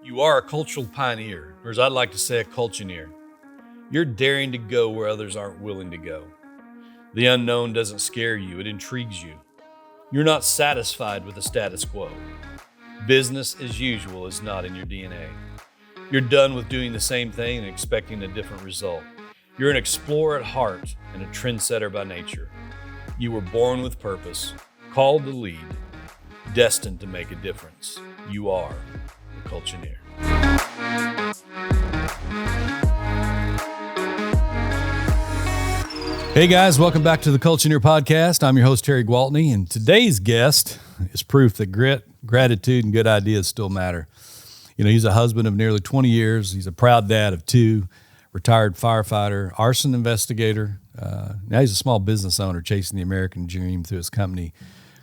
You are a cultural pioneer, or as I'd like to say, a culture-neer. You're daring to go where others aren't willing to go. The unknown doesn't scare you, it intrigues you. You're not satisfied with the status quo. Business as usual is not in your DNA. You're done with doing the same thing and expecting a different result. You're an explorer at heart and a trendsetter by nature. You were born with purpose, called to lead, destined to make a difference. You are a culture-neer. Hey guys, welcome back to the Culture-neer podcast. I'm your host, Terry Gwaltney, and today's guest is proof that grit, gratitude, and good ideas still matter. You know, he's a husband of nearly 20 years. He's a proud dad of 2, retired firefighter, arson investigator. Now he's a small business owner chasing the American dream through his company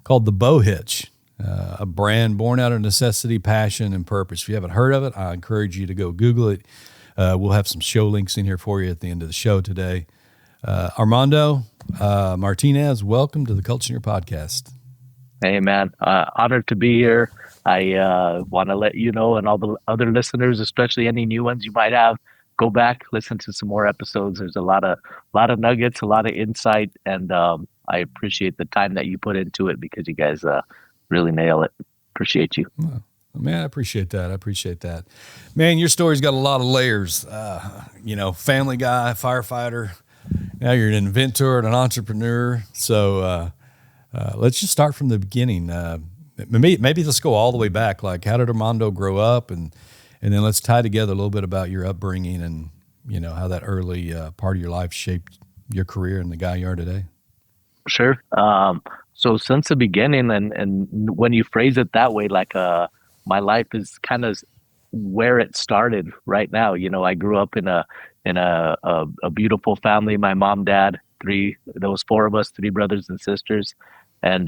called the Bow Hitch, a brand born out of necessity, passion, and purpose. If you haven't heard of it, I encourage you to go Google it. We'll have some show links in here for you at the end of the show today. Armando Martinez, welcome to the Culture-neer podcast. Hey, man. Honored to be here. I want to let you know, and all the other listeners, especially any new ones you might have, go back, listen to some more episodes. There's a lot of nuggets, a lot of insight, and I appreciate the time that you put into it because you guys really nail it. Appreciate you. Well, man, I appreciate that. Man, your story's got a lot of layers. Family guy, firefighter. Now you're an inventor and an entrepreneur. So let's just start from the beginning. Maybe let's go all the way back. Like, how did Armando grow up? And then let's tie together a little bit about your upbringing and, you know, how that early part of your life shaped your career and the guy you are today. Sure. So since the beginning, and when you phrase it that way, like my life is kind of where it started right now. You know, I grew up in a beautiful family. My mom, dad, there was 4 of us, 3 brothers and sisters, and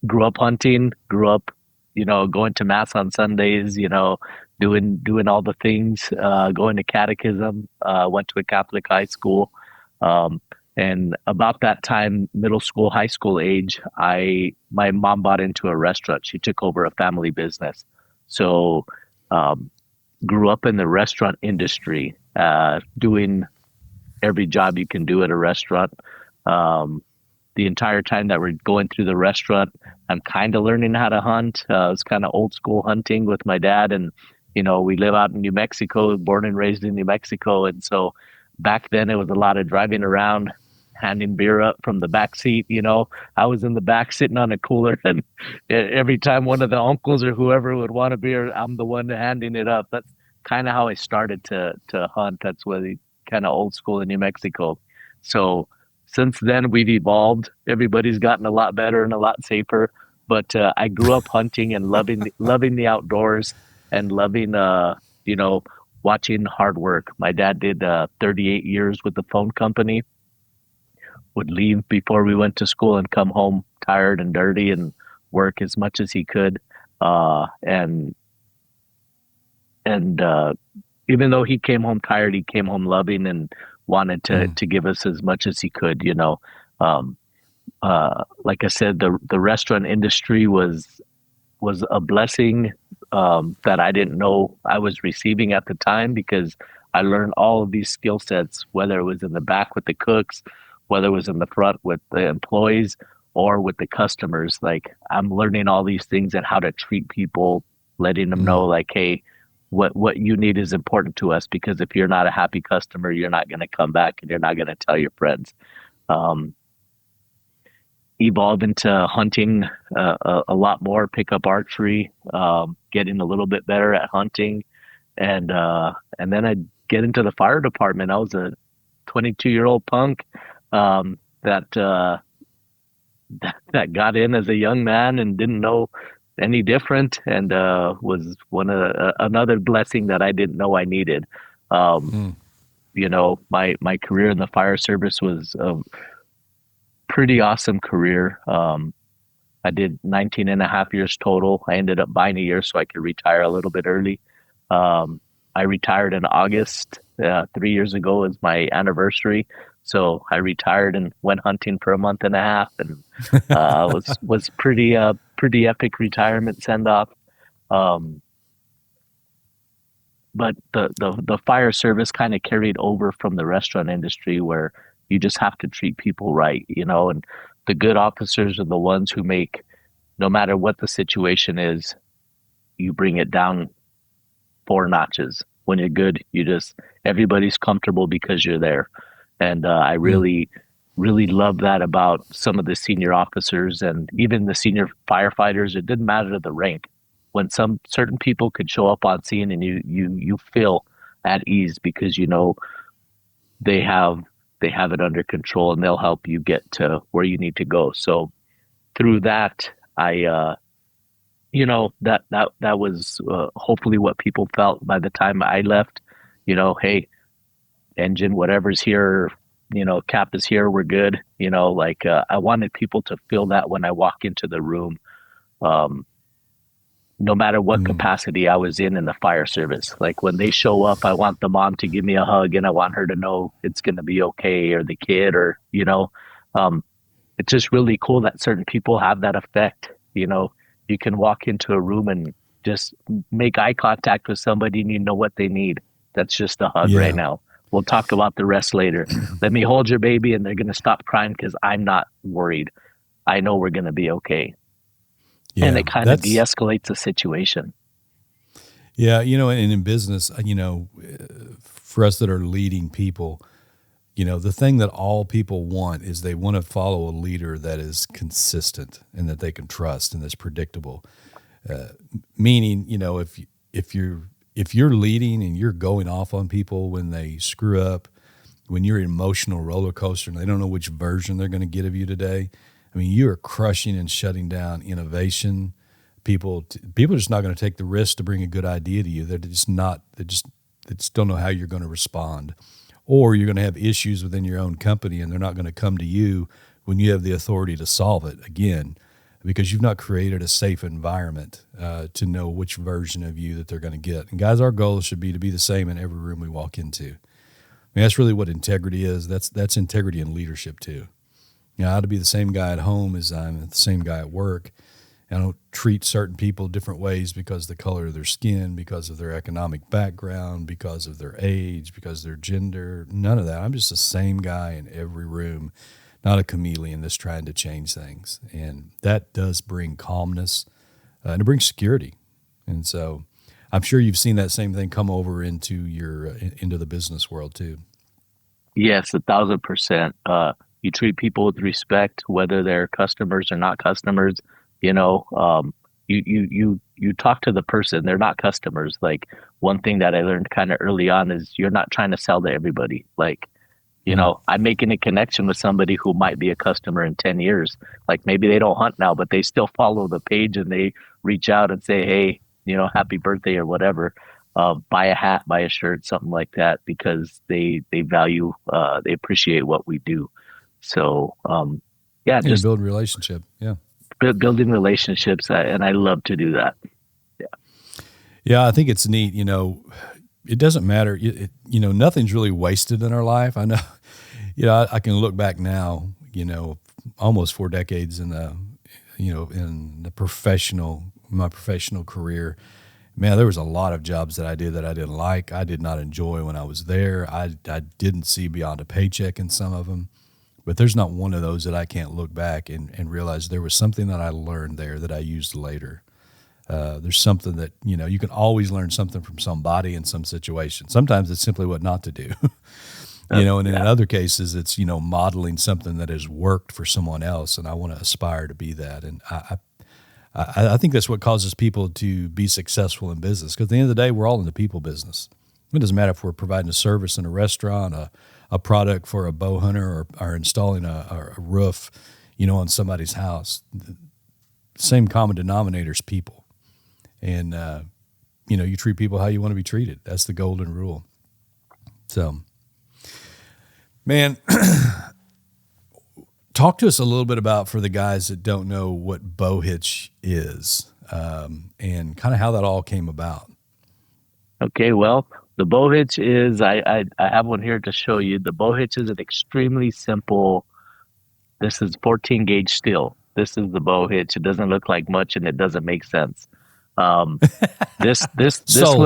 grew up hunting, going to mass on Sundays, doing all the things, going to catechism, went to a Catholic high school. And about that time, middle school, high school age, my mom bought into a restaurant. She took over a family business. So, grew up in the restaurant industry, doing every job you can do at a restaurant. The entire time that we're going through the restaurant, I'm kind of learning how to hunt. It's kind of old school hunting with my dad. And, we live out in New Mexico, born and raised in New Mexico. And so back then it was a lot of driving around, handing beer up from the back seat. I was in the back sitting on a cooler, and every time one of the uncles or whoever would want a beer, I'm the one handing it up. That's kind of how I started to hunt. That's really kind of old school in New Mexico. So since then we've evolved. Everybody's gotten a lot better and a lot safer. But I grew up hunting and loving the outdoors and loving watching hard work. My dad did 38 years with the phone company. Would leave before we went to school and come home tired and dirty and work as much as he could. And even though he came home tired, he came home loving and wanted to give us as much as he could. Like I said, the restaurant industry was a blessing that I didn't know I was receiving at the time, because I learned all of these skill sets, whether it was in the back with the cooks, whether it was in the front with the employees or with the customers. Like, I'm learning all these things and how to treat people, letting them know, like, hey, what you need is important to us, because if you're not a happy customer, you're not going to come back and you're not going to tell your friends. Evolve into hunting a lot more, pick up archery, getting a little bit better at hunting. And then I get into the fire department. I was a 22-year-old punk that got in as a young man and didn't know any different, and was another blessing that I didn't know I needed. My career in the fire service was a pretty awesome career. I did 19 and a half years total. I ended up buying a year so I could retire a little bit early. I retired in August. 3 years ago is my anniversary. So I retired and went hunting for a month and a half, and was pretty epic retirement send off. but the fire service kind of carried over from the restaurant industry where you just have to treat people right, and the good officers are the ones who make, no matter what the situation is, you bring it down 4 notches. When you're good, everybody's comfortable because you're there. And I Mm, really, really love that about some of the senior officers and even the senior firefighters. It didn't matter the rank. When some certain people could show up on scene and you feel at ease because they have they have it under control and they'll help you get to where you need to go. So through that, that was hopefully what people felt by the time I left. Hey, engine, whatever's here, cap is here, we're good. Like I wanted people to feel that when I walk into the room, um, no matter what mm, capacity I was in the fire service. Like when they show up, I want the mom to give me a hug and I want her to know it's going to be okay, or the kid, or um, it's just really cool that certain people have that effect. You can walk into a room and just make eye contact with somebody and you know what they need. That's just a hug right yeah, now. We'll talk about the rest later. Let me hold your baby and they're going to stop crying because I'm not worried. I know we're going to be okay. And yeah. it kind of de That's escalates the situation. yeah. And in business, for us that are leading people, the thing that all people want is they want to follow a leader that is consistent and that they can trust and that's predictable. Meaning, if you're leading and you're going off on people when they screw up, when you're an emotional roller coaster and they don't know which version they're going to get of you today, I mean, you are crushing and shutting down innovation. People are just not going to take the risk to bring a good idea to you. They're just not. They just don't know how you're going to respond, or you're going to have issues within your own company, and they're not going to come to you when you have the authority to solve it. Again, because you've not created a safe environment to know which version of you that they're going to get. And guys, our goal should be to be the same in every room we walk into. I mean, that's really what integrity is. That's integrity in leadership too. I ought to be the same guy at home as I'm the same guy at work. I don't treat certain people different ways because of the color of their skin, because of their economic background, because of their age, because of their gender. None of that. I'm just the same guy in every room, not a chameleon that's trying to change things. And that does bring calmness and it brings security. And so I'm sure you've seen that same thing come over into the business world too. Yes, 1,000%. You treat people with respect, whether they're customers or not customers. You know, you talk to the person. They're not customers. Like one thing that I learned kind of early on is you're not trying to sell to everybody. Like, Mm. I'm making a connection with somebody who might be a customer in 10 years. Like maybe they don't hunt now, but they still follow the page and they reach out and say, hey, happy birthday or whatever. Buy a hat, buy a shirt, something like that, because they value, they appreciate what we do. So, yeah, And you just build a relationship. Yeah. building relationships, and I love to do that. Yeah. Yeah, I think it's neat. It doesn't matter. Nothing's really wasted in our life. I know, I can look back now, almost 4 decades in my professional career. Man, there was a lot of jobs that I did that I didn't like. I did not enjoy when I was there. I didn't see beyond a paycheck in some of them. But there's not one of those that I can't look back and realize there was something that I learned there that I used later. There's something that, you can always learn something from somebody in some situation. Sometimes it's simply what not to do, and in Yeah. other cases, it's, modeling something that has worked for someone else. And I want to aspire to be that. And I think that's what causes people to be successful in business. Because at the end of the day, we're all in the people business. It doesn't matter if we're providing a service in a restaurant, a product for a bow hunter, or installing a roof, on somebody's house. The same common denominator is people. And, you treat people how you want to be treated. That's the golden rule. So, man, talk to us a little bit about, for the guys that don't know, what Bow Hitch is, and kind of how that all came about. Okay, well, the bow hitch is I have one here to show you. The bow hitch is an extremely simple. This is 14 gauge steel. This is the bow hitch. It doesn't look like much and it doesn't make sense. Um, this Sold.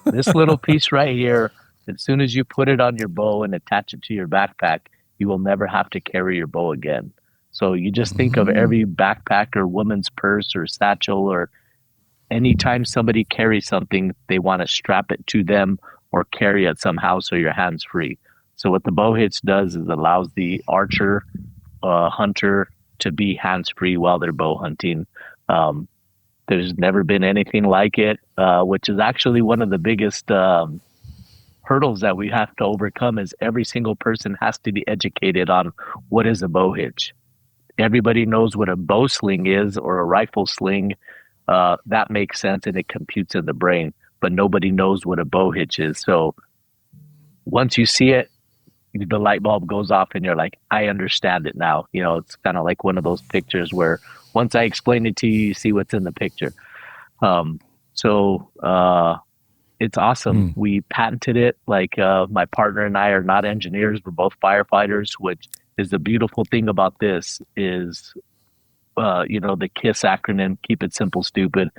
this little piece right here, as soon as you put it on your bow and attach it to your backpack, you will never have to carry your bow again. So you just think of Mm. every backpack or woman's purse or satchel, or anytime somebody carries something, they want to strap it to them or carry it somehow so your hands free. So what the bow hitch does is allows the archer, hunter to be hands free while they're bow hunting. Um, there's never been anything like it, which is actually one of the biggest hurdles that we have to overcome. Is every single person has to be educated on what is a bow hitch. Everybody knows what a bow sling is or a rifle sling. That makes sense and it computes in the brain, but nobody knows what a bow hitch is. So once you see it, the light bulb goes off and you're like, I understand it now. It's kind of like one of those pictures where once I explain it to you, you see what's in the picture. Um, so it's awesome. Mm. We patented it. Like my partner and I are not engineers. We're both firefighters, which is the beautiful thing about this is, the KISS acronym, keep it simple, stupid.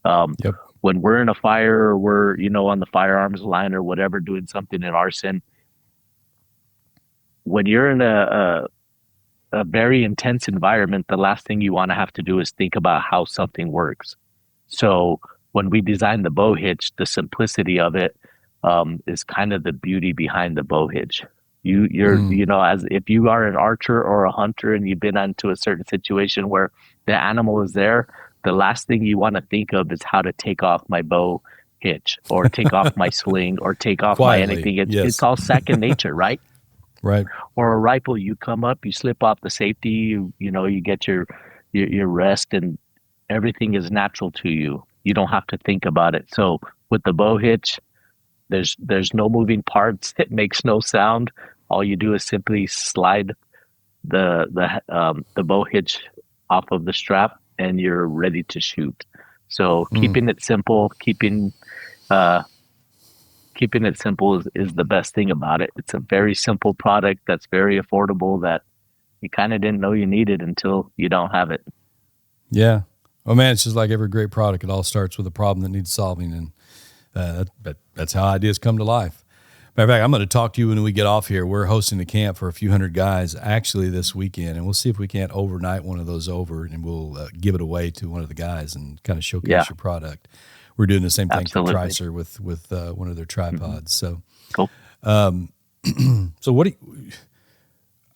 Yep. When we're in a fire or we're, on the firearms line or whatever, doing something in arson, when you're in a very intense environment, the last thing you want to have to do is think about how something works. So when we designed the bow hitch, the simplicity of it is kind of the beauty behind the bow hitch. As if you are an archer or a hunter and you've been into a certain situation where the animal is there, the last thing you want to think of is how to take off my bow hitch or take off my sling or take off Quietly, my anything. yes. It's all second nature, right? Right. Or a rifle, you come up, you slip off the safety, you get your rest, and everything is natural to you. You don't have to think about it. So with the bow hitch, there's no moving parts. It makes no sound. All you do is simply slide the bow hitch off of the strap, and you're ready to shoot. So keeping it simple, keeping it simple is the best thing about it. It's a very simple product that's very affordable that you kind of didn't know you needed until you don't have it. Yeah. Oh man, it's just like every great product. It all starts with a problem that needs solving, and that's how ideas come to life. Matter of fact, I'm going to talk to you when we get off here. We're hosting a camp for a few hundred guys actually this weekend, and we'll see if we can't overnight one of those over, and we'll give it away to one of the guys and kind of showcase your product. We're doing the same thing Absolutely. for Tricer with one of their tripods. So Cool. So what do you,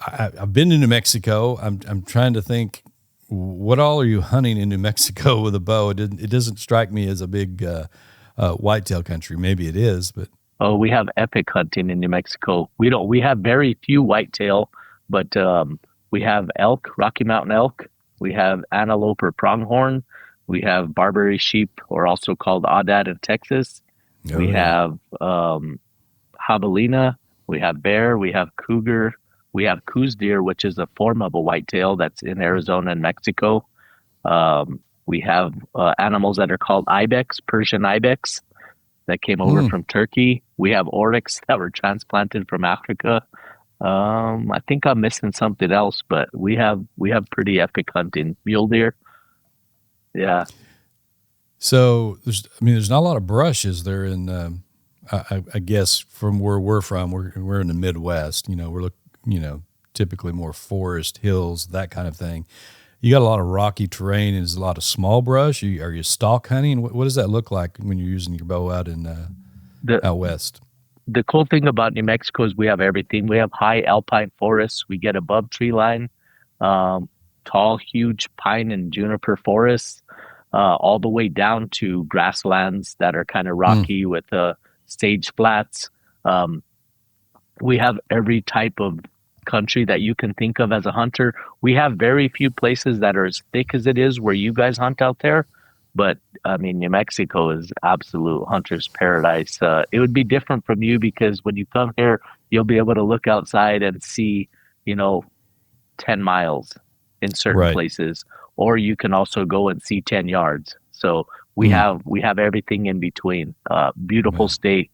I've been to New Mexico. I'm trying to think, what all are you hunting in New Mexico with a bow? It doesn't strike me as a big whitetail country. Maybe it is, but Oh, we have epic hunting in New Mexico. We have very few whitetail, but we have elk, Rocky Mountain elk. We have antelope or pronghorn. We have Barbary sheep, or also called aoudad in Texas. We have javelina. We have bear. We have cougar. We have coos deer, which is a form of a whitetail that's in Arizona and Mexico. We have animals that are called ibex, Persian ibex, that came over from Turkey. We have oryx that were transplanted from Africa. I think I'm missing something else, but we have pretty epic hunting. Mule deer. Yeah. So there's not a lot of brush, is there? In I guess from where we're from, we're in the Midwest. We're typically more forest, hills, that kind of thing. You got a lot of rocky terrain, and there's a lot of small brush. Are you stalk hunting? What does that look like when you're using your bow out in out west? The cool thing about New Mexico is we have everything. We have high alpine forests. We get above tree line, tall, huge pine and juniper forests, all the way down to grasslands that are kind of rocky with sage flats. We have every type of country that you can think of as a hunter. We have very few places that are as thick as it is where you guys hunt out there. But New Mexico is absolute hunter's paradise. It would be different from you because when you come here, you'll be able to look outside and see, 10 miles in certain places, or you can also go and see 10 yards. So we have everything in between. Beautiful state,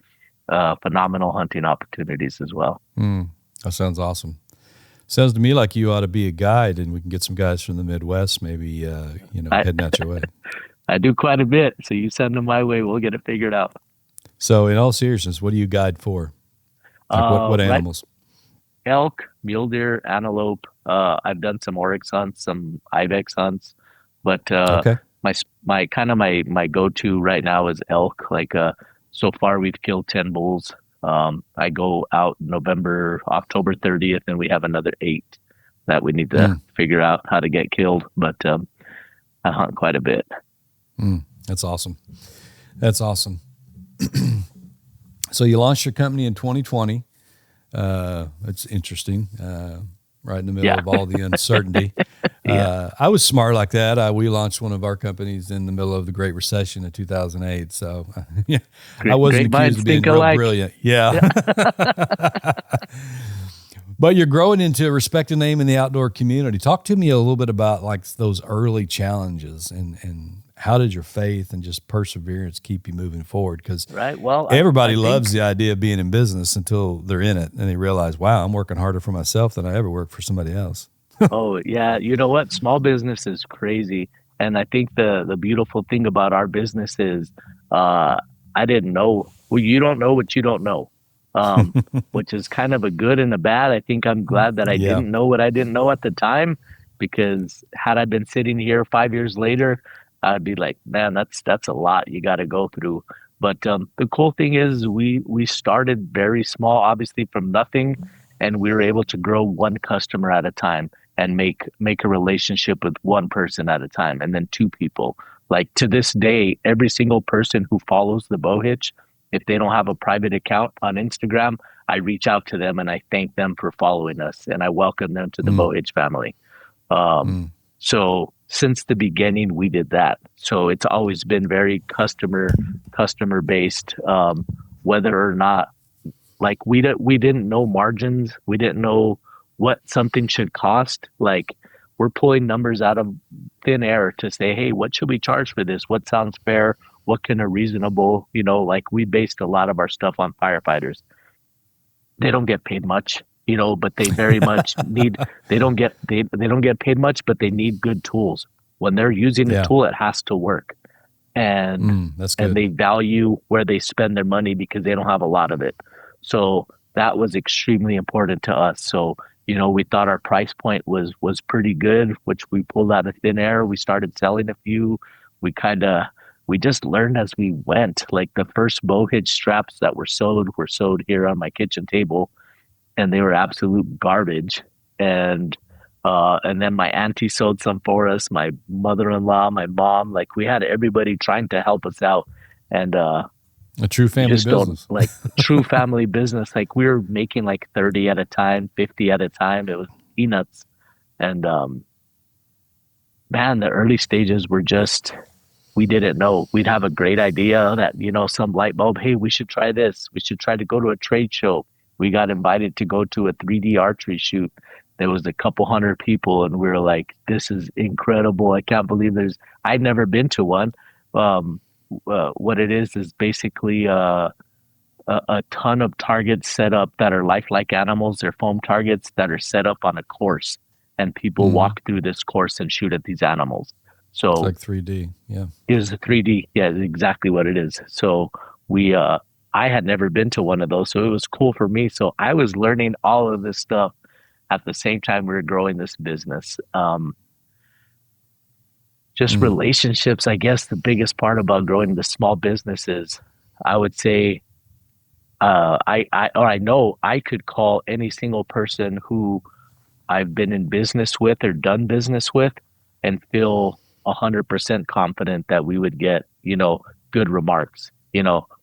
phenomenal hunting opportunities as well. That sounds awesome. Sounds to me like you ought to be a guide, and we can get some guys from the Midwest maybe, heading out your way. I do quite a bit. So you send them my way, we'll get it figured out. So in all seriousness, what do you guide for? Like what Right, animals? elk, mule deer, antelope. I've done some oryx hunts, some ibex hunts, but Okay. my go-to right now is elk. Like so far we've killed 10 bulls. I go out October 30th, and we have another eight that we need to Mm, figure out how to get killed. But I hunt quite a bit. that's awesome. That's awesome. So you launched your company in 2020. It's interesting. Right in the middle Yeah, of all the uncertainty. yeah. I was smart like that. We launched one of our companies in the middle of the Great Recession in 2008. So yeah, I wasn't Great accused minds of being think real alike. brilliant. Yeah. Yeah. But you're growing into a respected name in the outdoor community. Talk to me a little bit about like those early challenges and how did your faith and just perseverance keep you moving forward? Because Right. Well, I everybody think loves the idea of being in business until they're in it and they realize, wow, I'm working harder for myself than I ever worked for somebody else. Oh, yeah. You know what? Small business is crazy. And I think the beautiful thing about our business is uh I didn't know. Well, you don't know what you don't know. Um, which is kind of a good and a bad. I think I'm glad that I Yeah. didn't know what I didn't know at the time, because had I been sitting here 5 years later, I'd be like, man, that's a lot you got to go through. But the cool thing is we started very small, obviously from nothing, and we were able to grow one customer at a time and make a relationship with one person at a time, and then two people. Like to this day, every single person who follows the Bow Hitch, if they don't have a private account on Instagram, I reach out to them and I thank them for following us and I welcome them to the Mm, Bow Hitch family. Um, mm, so since the beginning, we did that. So it's always been very customer based. Whether or not, like, we didn't know margins, we didn't know what something should cost. Like, we're pulling numbers out of thin air to say, hey, what should we charge for this? What sounds fair? What can a reasonable, like we based a lot of our stuff on firefighters. They don't get paid much, but they very much need, they don't get paid much, but they need good tools. When they're using a yeah. tool, it has to work. And That's and good. they value where they spend their money because they don't have a lot of it. So that was extremely important to us. So, we thought our price point was pretty good, which we pulled out of thin air. We started selling a few. We kind of we just learned as we went. Like the first bow hitch straps that were sewed here on my kitchen table, and they were absolute garbage. And then my auntie sold some for us, my mother-in-law, my mom, like we had everybody trying to help us out. And A true you family just don't, business. like, true family business. Like we were making like 30 at a time, 50 at a time. It was peanuts. And man, the early stages were just, we didn't know. We'd have a great idea that, some light bulb, hey, we should try this. We should try to go to a trade show. We got invited to go to a 3D archery shoot. There was a couple hundred people, and we were like, this is incredible. I can't believe I'd never been to one. Um, what it is basically a ton of targets set up that are lifelike animals. They're foam targets that are set up on a course, and people Mm, walk through this course and shoot at these animals. it's So like 3D. Yeah. it was a 3D. Yeah, it's exactly what it is. So we, I had never been to one of those, so it was cool for me. So I was learning all of this stuff at the same time we were growing this business. Just Mm, relationships, I guess the biggest part about growing the small business is, I would say, I know I could call any single person who I've been in business with or done business with and feel 100% confident that we would get, good remarks.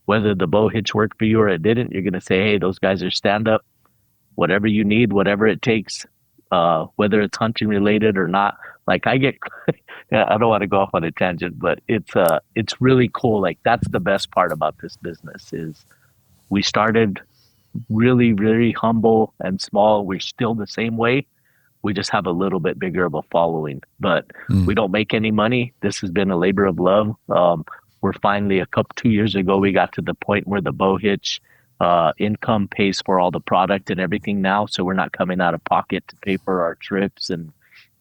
Whether the bow hitch worked for you or it didn't, you're going to say, hey, those guys are stand up, whatever you need, whatever it takes, whether it's hunting related or not. Like I get, yeah, I don't want to go off on a tangent, but it's really cool. Like that's the best part about this business is we started really, really humble and small. We're still the same way. We just have a little bit bigger of a following, but we mm, don't make any money. This has been a labor of love. We're finally 2 years ago, we got to the point where the bow hitch income pays for all the product and everything now. So we're not coming out of pocket to pay for our trips and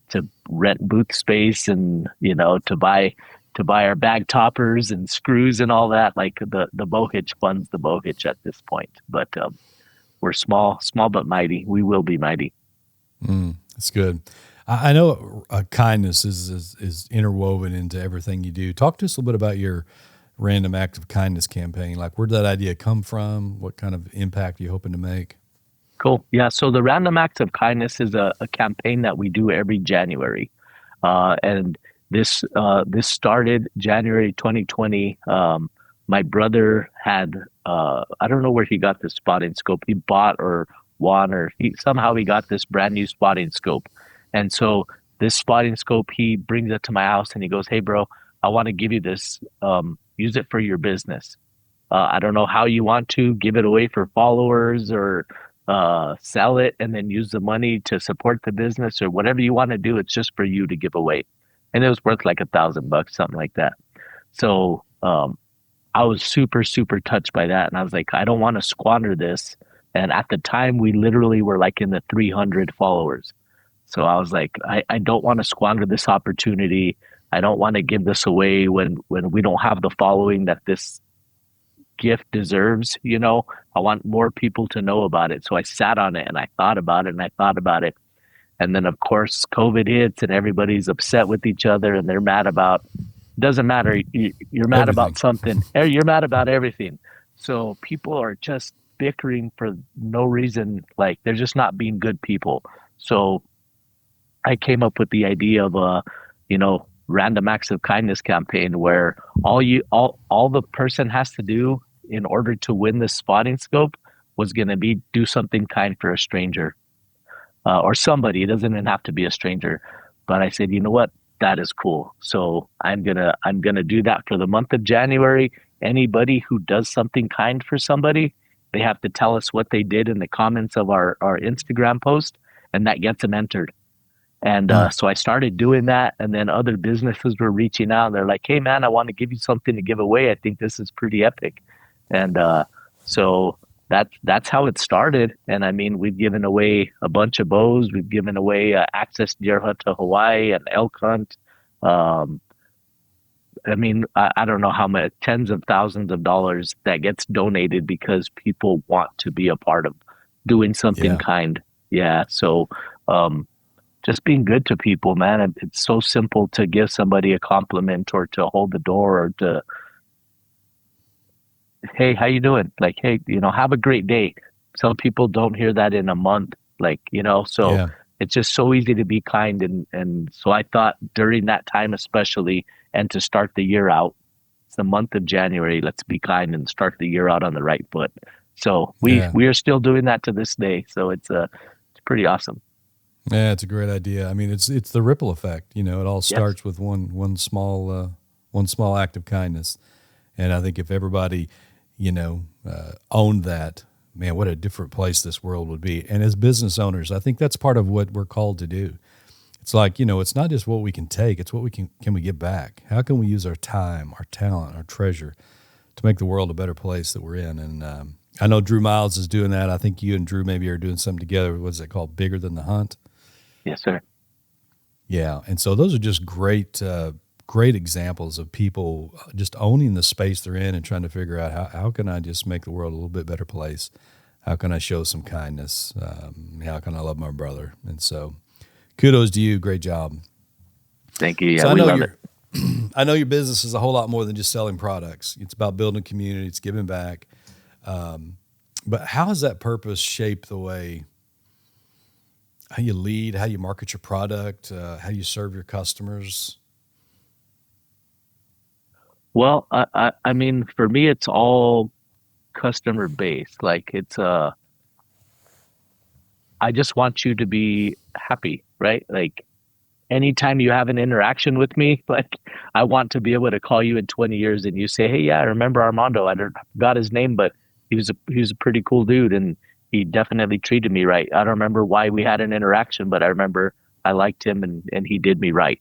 to rent booth space and, to buy, to buy our bag toppers and screws and all that. Like the Bow Hitch funds the Bow Hitch at this point. But we're small but mighty. We will be mighty. That's good. I know kindness is interwoven into everything you do. Talk to us a little bit about your Random Act of Kindness campaign. Like, where did that idea come from? What kind of impact are you hoping to make? Cool. Yeah. So the Random Acts of Kindness is a campaign that we do every January. And this started January 2020. My brother had, I don't know where he got this spotting scope. He bought or won, or somehow he got this brand new spotting scope. And so this spotting scope, he brings it to my house and he goes, "Hey bro, I want to give you this. Use it for your business. I don't know how you want to give it away for followers or sell it and then use the money to support the business or whatever you want to do. It's just for you to give away." And it was worth like $1,000, something like that. So I was super, super touched by that. And I was like, I don't want to squander this. And at the time, we literally were like in the 300 followers. So I was like, I don't want to squander this opportunity. I don't want to give this away when we don't have the following that this gift deserves. I want more people to know about it. So I sat on it and I thought about it and I thought about it. And then of course COVID hits and everybody's upset with each other and they're mad about, doesn't matter. You're mad about something. You're mad about everything. So people are just bickering for no reason. Like they're just not being good people. So I came up with the idea of Random Acts of Kindness campaign where all the person has to do in order to win this spotting scope was going to be do something kind for a stranger or somebody. It doesn't even have to be a stranger. But I said, you know what? That is cool. So I'm gonna do that for the month of January. Anybody who does something kind for somebody, they have to tell us what they did in the comments of our Instagram post, and that gets them entered. And so I started doing that, and then other businesses were reaching out. They're like, "Hey, man, I want to give you something to give away. I think this is pretty epic." And so that's how it started. And I mean, we've given away a bunch of bows. We've given away access deer hunt to Hawaii and elk hunt. I mean, I don't know how much, tens of thousands of dollars that gets donated because people want to be a part of doing something kind. Yeah. So, just being good to people, man. It's so simple to give somebody a compliment or to hold the door or to, "Hey, how you doing?" Like, "Hey, have a great day." Some people don't hear that in a month, so it's just so easy to be kind. And so I thought during that time, especially, and to start the year out, it's the month of January, let's be kind and start the year out on the right foot. So we are still doing that to this day. So it's pretty awesome. Yeah, it's a great idea. I mean, it's the ripple effect. It all starts with one small act of kindness, and I think if everybody, owned that, man, what a different place this world would be. And as business owners, I think that's part of what we're called to do. It's like, it's not just what we can take; it's what we can we get back. How can we use our time, our talent, our treasure to make the world a better place that we're in? And I know Drew Miles is doing that. I think you and Drew maybe are doing something together. What's it called? Bigger Than the Hunt. Yes, sir. Yeah. And so those are just great examples of people just owning the space they're in and trying to figure out how can I just make the world a little bit better place? How can I show some kindness? How can I love my brother? And so kudos to you. Great job. Thank you. Yeah, so we love it. I know your business is a whole lot more than just selling products. It's about building community. It's giving back. But how has that purpose shaped the way how you lead, how you market your product, how you serve your customers? Well, I mean, for me, it's all customer based. Like I just want you to be happy, right? Like anytime you have an interaction with me, like I want to be able to call you in 20 years and you say, "Hey, yeah, I remember Armando. I forgot his name, but he was a pretty cool dude and he definitely treated me right. I don't remember why we had an interaction, but I remember I liked him and he did me right."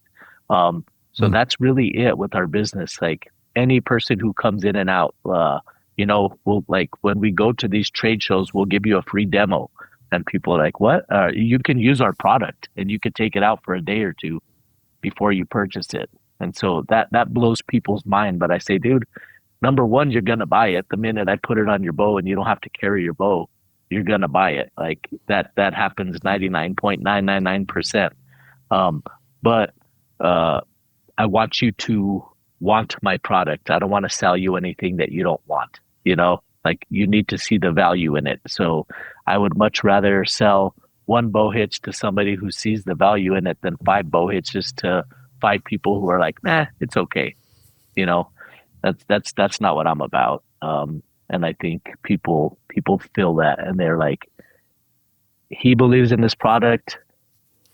So that's really it with our business. Like any person who comes in and out, we'll, like when we go to these trade shows, we'll give you a free demo. And people are like, "What? You can use our product and you can take it out for a day or two before you purchase it." And so that blows people's mind. But I say, dude, number one, you're gonna buy it the minute I put it on your bow, and you don't have to carry your bow. You're gonna buy it. Like that happens 99.999%. Um, but I want you to want my product. I don't want to sell you anything that you don't want. Like you need to see the value in it. So I would much rather sell one bow hitch to somebody who sees the value in it than five bow hitches to five people who are like, nah, it's okay. You know, that's not what I'm about. And I think people feel that, and they're like, he believes in this product.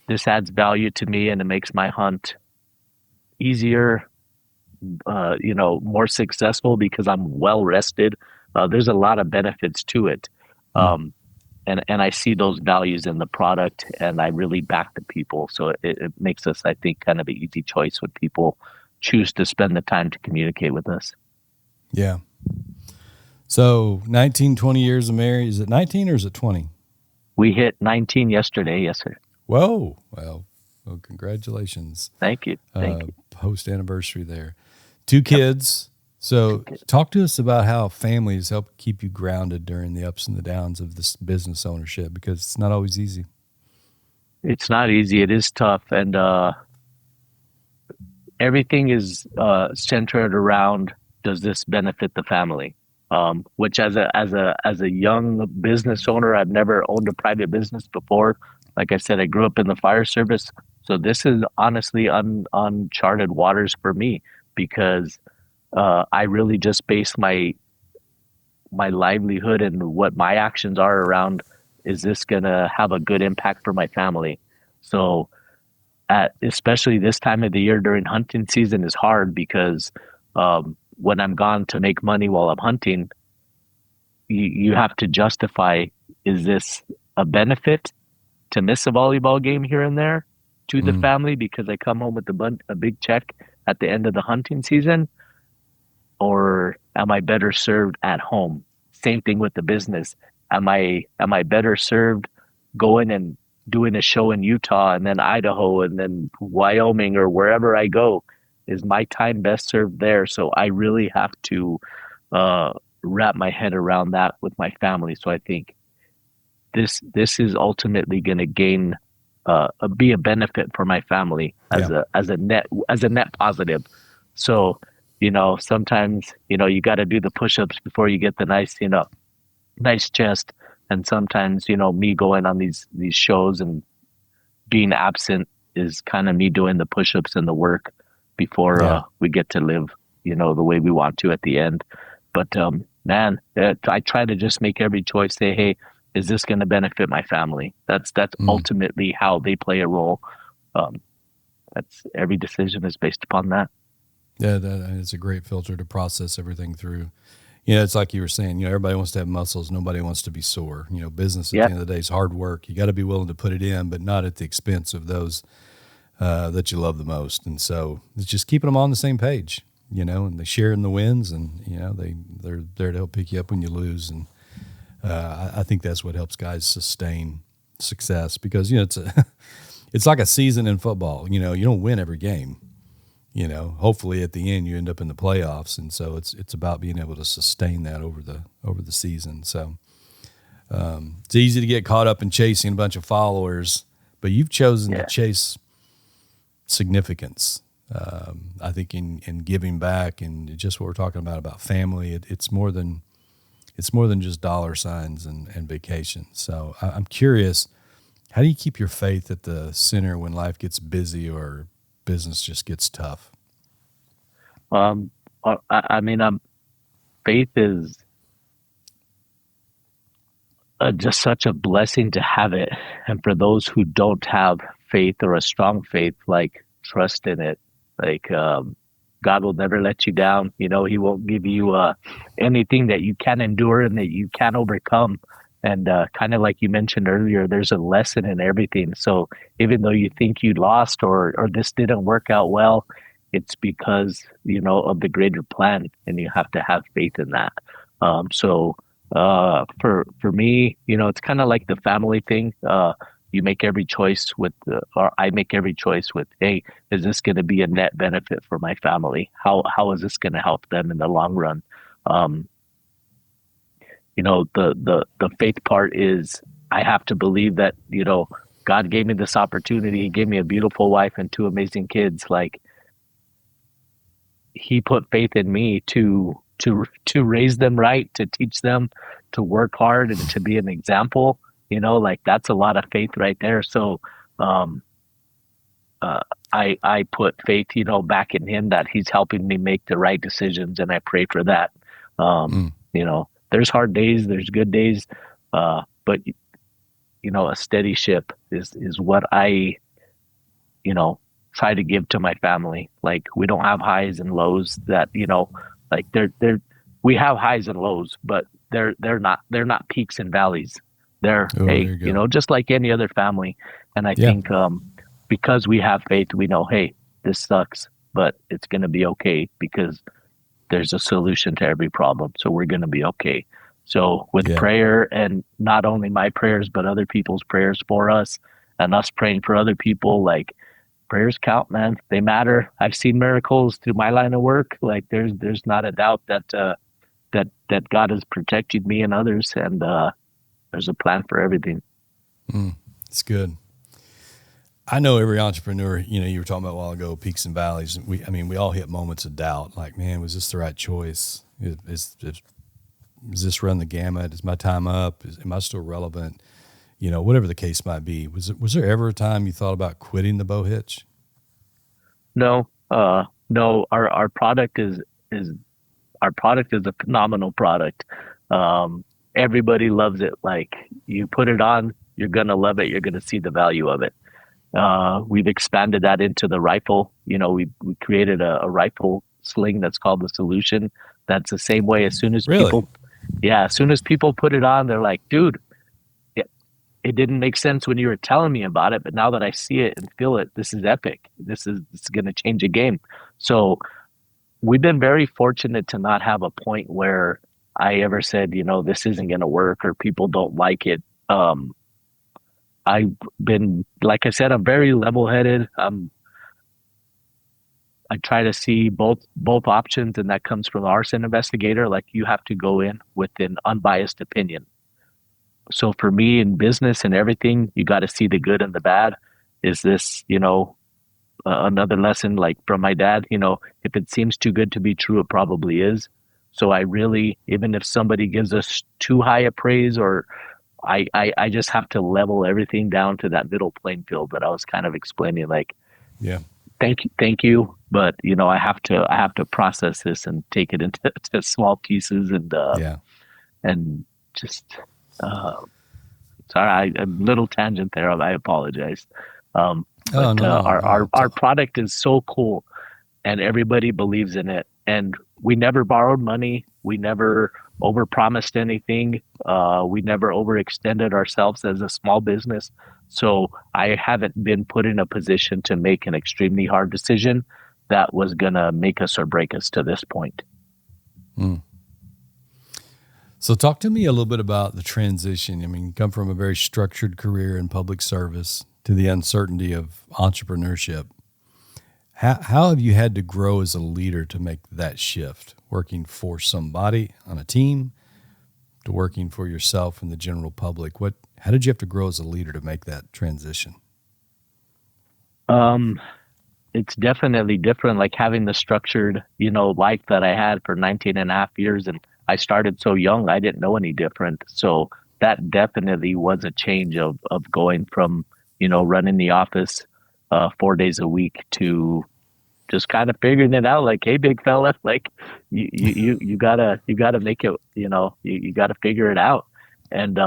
This adds value to me, and it makes my hunt easier, more successful because I'm well rested. There's a lot of benefits to it. Mm. And I see those values in the product, and I really back the people. So it makes us, I think, kind of an easy choice when people choose to spend the time to communicate with us. Yeah. So 19, 20 years of marriage. Is it 19 or is it 20? We hit 19 yesterday. Yes, sir. Whoa. Well, congratulations. Thank you. Thank you. Post anniversary there. Two kids. So talk to us about how families help keep you grounded during the ups and the downs of this business ownership, because it's not always easy. It's not easy. It is tough. And everything is centered around, does this benefit the family? Which as a young business owner, I've never owned a private business before. Like I said, I grew up in the fire service, so this is honestly uncharted waters for me, because I really just base my livelihood and what my actions are around, is this gonna have a good impact for my family? So at especially this time of the year during hunting season is hard, because when I'm gone to make money while I'm hunting, you have to justify, is this a benefit to miss a volleyball game here and there to the family because I come home with a big check at the end of the hunting season, or am I better served at home? Same thing with the business. Am I better served going and doing a show in Utah and then Idaho and then Wyoming or wherever I go? Is my time best served there? So I really have to wrap my head around that with my family. So I think this is ultimately going to be a benefit for my family as a net positive. So sometimes you got to do the push-ups before you get the nice chest, and sometimes me going on these shows and being absent is kind of me doing the push-ups and the work before we get to live the way we want to at the end. But man, I try to just make every choice, say, hey, is this going to benefit my family? That's ultimately how they play a role. That's every decision is based upon that. Yeah, it's a great filter to process everything through. It's like you were saying, everybody wants to have muscles. Nobody wants to be sore. Business at the end of the day is hard work. You got to be willing to put it in, but not at the expense of those that you love the most. And so it's just keeping them on the same page, and they share in the wins, and, they're there to help pick you up when you lose. And I think that's what helps guys sustain success, because, it's like a season in football. You don't win every game. Hopefully at the end you end up in the playoffs, and so it's about being able to sustain that over the season. So it's easy to get caught up in chasing a bunch of followers, but you've chosen to chase significance. I think in giving back, and just what we're talking about family, it's more than just dollar signs and vacations. So I'm curious, how do you keep your faith at the center when life gets busy or business just gets tough? Faith is just such a blessing to have it. And for those who don't have faith or a strong faith, like, trust in it. Like, God will never let you down. He won't give you anything that you can endure and that you can overcome. And kind of like you mentioned earlier, there's a lesson in everything. So even though you think you lost or this didn't work out well, it's because, of the greater plan, and you have to have faith in that. So for me, it's kind of like the family thing. you make every choice or I make every choice with, hey, is this going to be a net benefit for my family? How is this going to help them in the long run? Um, the faith part is I have to believe that, God gave me this opportunity. He gave me a beautiful wife and two amazing kids. Like, he put faith in me to raise them right, to teach them to work hard and to be an example. Like, that's a lot of faith right there. So um uh I put faith, back in him, that he's helping me make the right decisions, and I pray for that. Mm. There's hard days, there's good days, but a steady ship is what I you know, try to give to my family. Like, we don't have highs and lows that, like we have highs and lows, but they're not peaks and valleys. They're, Oh, there hey, you go. just like any other family. And I Yeah. think because we have faith, we know, hey, this sucks, but it's going to be okay because there's a solution to every problem. So we're going to be okay. So with Yeah. prayer, and not only my prayers, but other people's prayers for us, and us praying for other people, like, prayers count, man. They matter. I've seen miracles through my line of work. Like, there's not a doubt that God has protected me and others, and there's a plan for everything. It's good. I know every entrepreneur, you were talking about a while ago, peaks and valleys. We all hit moments of doubt. Like, man, was this the right choice? Is this run the gamut? Is my time up? Am I still relevant? Whatever the case might be. Was there ever a time you thought about quitting the Bow Hitch? No, no. Our product is our product is a phenomenal product. Everybody loves it. Like, you put it on, you're gonna love it. You're gonna see the value of it. We've expanded that into the rifle. We created a rifle sling that's called the Solution. That's the same way. As soon as Really? people put it on, they're like, dude, it didn't make sense when you were telling me about it, but now that I see it and feel it, this is epic. This is going to change a game. So we've been very fortunate to not have a point where I ever said, this isn't going to work or people don't like it. I've been, like I said, I'm very level-headed. I try to see both options, and that comes from the arson investigator. Like, you have to go in with an unbiased opinion. So for me, in business and everything, you got to see the good and the bad. Is this, another lesson, like, from my dad? If it seems too good to be true, it probably is. So I really, even if somebody gives us too high a praise, or I just have to level everything down to that middle playing field that I was kind of explaining. Like, Yeah. thank you, but I have to process this and take it into to small pieces, Yeah. and just sorry, a little tangent there. I apologize. Oh, But no. our product is so cool, and everybody believes in it. And we never borrowed money. We never overpromised anything. We never overextended ourselves as a small business. So I haven't been put in a position to make an extremely hard decision that was gonna make us or break us to this point. So talk to me a little bit about the transition. You come from a very structured career in public service to the uncertainty of entrepreneurship. How have you had to grow as a leader to make that shift, working for somebody on a team to working for yourself and the general public? How did you have to grow as a leader to make that transition? It's definitely different, like having the structured, life that I had for 19 and a half years. And I started so young, I didn't know any different. So that definitely was a change of going from, running the office 4 days a week to just kind of figuring it out. Like, hey, big fella, like, you gotta make it, you gotta figure it out. And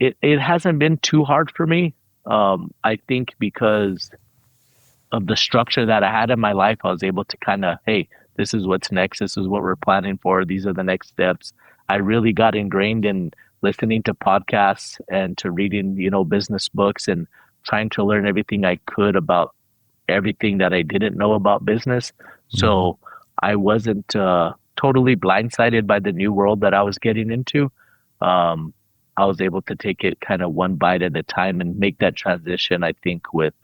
it hasn't been too hard for me. I think because of the structure that I had in my life, I was able to kind of, hey, this is what's next. This is what we're planning for. These are the next steps. I really got ingrained in listening to podcasts and to reading, business books, and trying to learn everything I could about everything that I didn't know about business. So I wasn't totally blindsided by the new world that I was getting into. I was able to take it kind of one bite at a time and make that transition, I think, with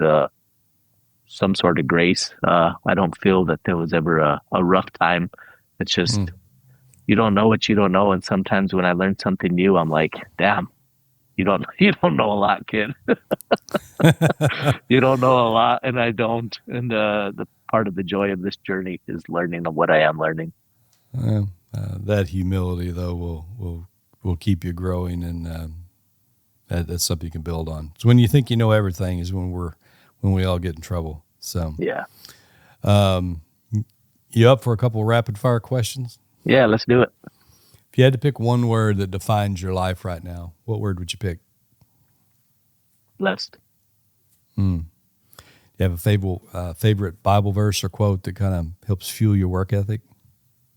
some sort of grace. I don't feel that there was ever a rough time. It's just, you don't know what you don't know. And sometimes when I learn something new, I'm like, damn, you don't know a lot, kid. You don't know a lot, and I don't. And the part of the joy of this journey is learning of what I am learning. That humility, though, will keep you growing, and that's something you can build on. So when you think you know everything is when we all get in trouble. So yeah. You up for a couple of rapid fire questions? Yeah, let's do it. If you had to pick one word that defines your life right now, what word would you pick? Blessed. You have a favorite Bible verse or quote that kind of helps fuel your work ethic?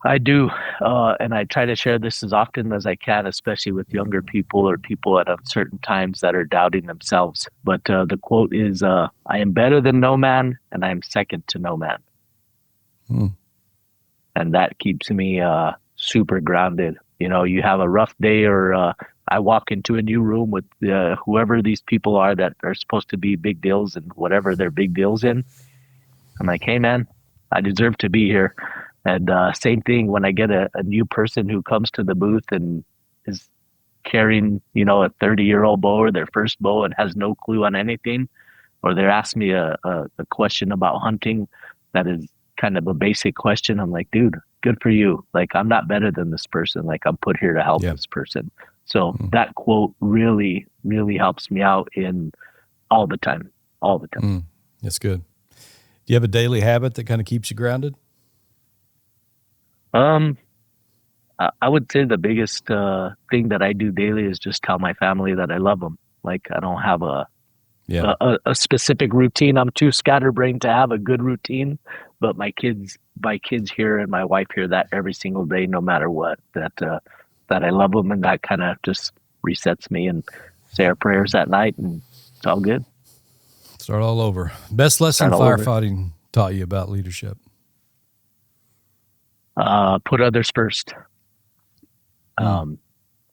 I do, and I try to share this as often as I can, especially with younger people or people at uncertain times that are doubting themselves. But the quote is, I am better than no man, and I am second to no man. And that keeps me super grounded. You know, you have a rough day, or I walk into a new room with whoever these people are that are supposed to be big deals and whatever they're big deals in. I'm like, hey, man, I deserve to be here. And same thing when I get a new person who comes to the booth and is carrying, you know, a 30-year-old bow or their first bow and has no clue on anything, or they're asking me a question about hunting that is kind of a basic question. I'm like, dude, good for you. Like, I'm not better than this person. Like, I'm put here to help this person. So that quote really, really helps me out in all the time. That's good. Do you have a daily habit that kind of keeps you grounded? I would say the biggest thing that I do daily is just tell my family that I love them. Like, I don't have a specific routine. I'm too scatterbrained to have a good routine, but my kids hear and my wife hear that every single day, no matter what, that I love them, and that kind of just resets me, and say our prayers at night, and it's all good. Start all over. Best lesson firefighting taught you about leadership? Put others first. I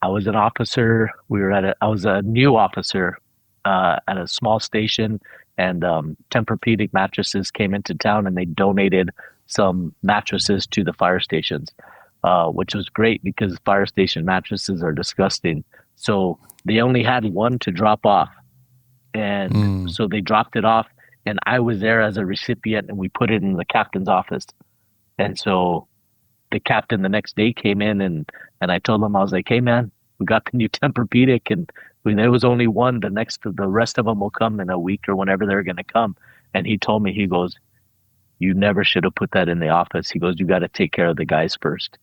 was an officer. I was a new officer at a small station, and Tempur-Pedic mattresses came into town, and they donated some mattresses to the fire stations, which was great because fire station mattresses are disgusting. So they only had one to drop off, and so they dropped it off, and I was there as a recipient, and we put it in the captain's office. And so the captain the next day came in, and I told him, I was like, hey man, we got the new Tempur-Pedic, and there was only one. The rest of them will come in a week or whenever they're going to come. And he told me, he goes, you never should have put that in the office. He goes, you got to take care of the guys first.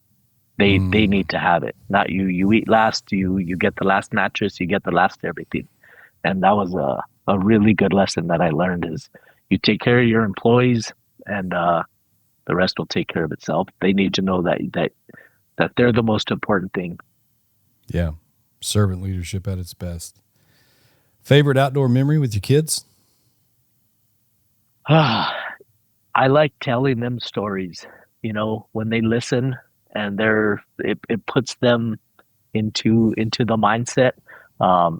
They need to have it, not you. You eat last. You get the last mattress. You get the last everything. And that was a really good lesson that I learned, is you take care of your employees, and the rest will take care of itself. They need to know that they're the most important thing. Yeah. Servant leadership at its best. Favorite outdoor memory with your kids? I like telling them stories, you know, when they listen, and it puts them into the mindset,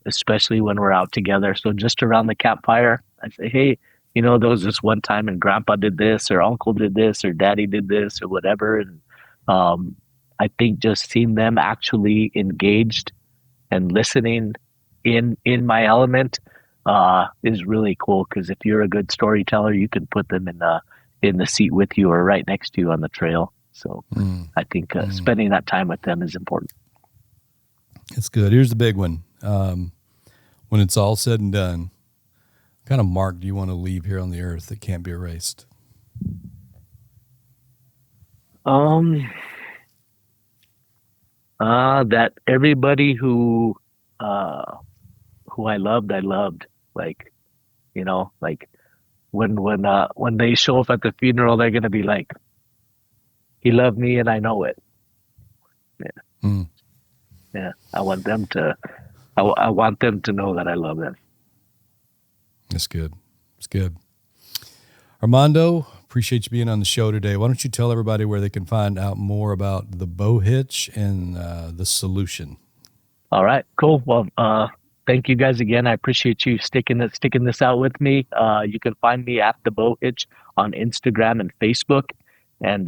especially when we're out together. So just around the campfire, I say, hey, you know, there was this one time and grandpa did this, or uncle did this, or daddy did this, or whatever. And I think just seeing them actually engaged and listening in my element is really cool. Because if you're a good storyteller, you can put them in the seat with you or right next to you on the trail. So I think spending that time with them is important. It's good. Here's the big one. When it's all said and done, what kind of mark do you want to leave here on the earth that can't be erased? That everybody who I loved, like, you know, like when they show up at the funeral, they're going to be like, he loved me and I know it. Yeah. Yeah. I want them to know that I love them. That's good. It's good. Armando, appreciate you being on the show today. Why don't you tell everybody where they can find out more about the Bow Hitch and the solution? All right, cool. Well, thank you guys again. I appreciate you sticking this out with me. You can find me at the Bow Hitch on Instagram and Facebook, and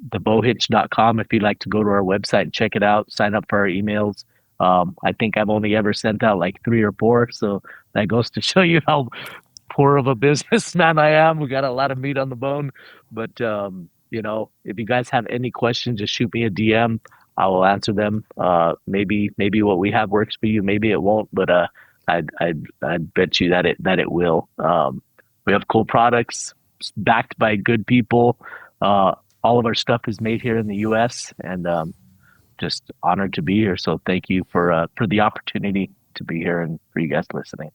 thebowhitch.com if you'd like to go to our website and check it out. Sign up for our emails. I think I've only ever sent out like 3 or 4, so that goes to show you how poor of a businessman I am. We got a lot of meat on the bone, but if you guys have any questions, just shoot me a DM. I will answer them. Maybe what we have works for you, maybe it won't, but I'd bet you that it will. We have cool products backed by good people. All of our stuff is made here in the U.S. and just honored to be here. So thank you for the opportunity to be here and for you guys listening.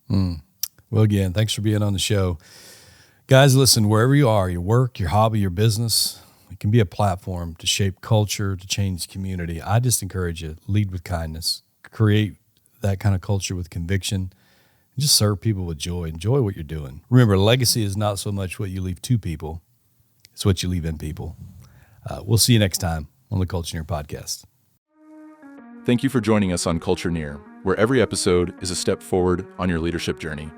Well, again, thanks for being on the show. Guys, listen, wherever you are, your work, your hobby, your business, it can be a platform to shape culture, to change community. I just encourage you, lead with kindness, create that kind of culture with conviction, and just serve people with joy. Enjoy what you're doing. Remember, legacy is not so much what you leave to people, it's what you leave in people. We'll see you next time on the Culture-neer podcast. Thank you for joining us on Culture-neer, where every episode is a step forward on your leadership journey.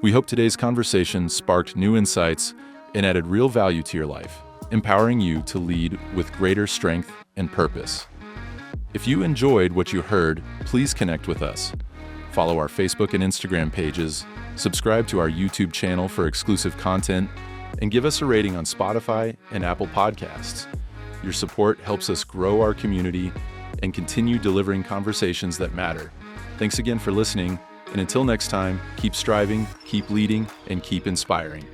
We hope today's conversation sparked new insights and added real value to your life, empowering you to lead with greater strength and purpose. If you enjoyed what you heard, please connect with us. Follow our Facebook and Instagram pages, subscribe to our YouTube channel for exclusive content, and give us a rating on Spotify and Apple Podcasts. Your support helps us grow our community and continue delivering conversations that matter. Thanks again for listening, and until next time, keep striving, keep leading, and keep inspiring.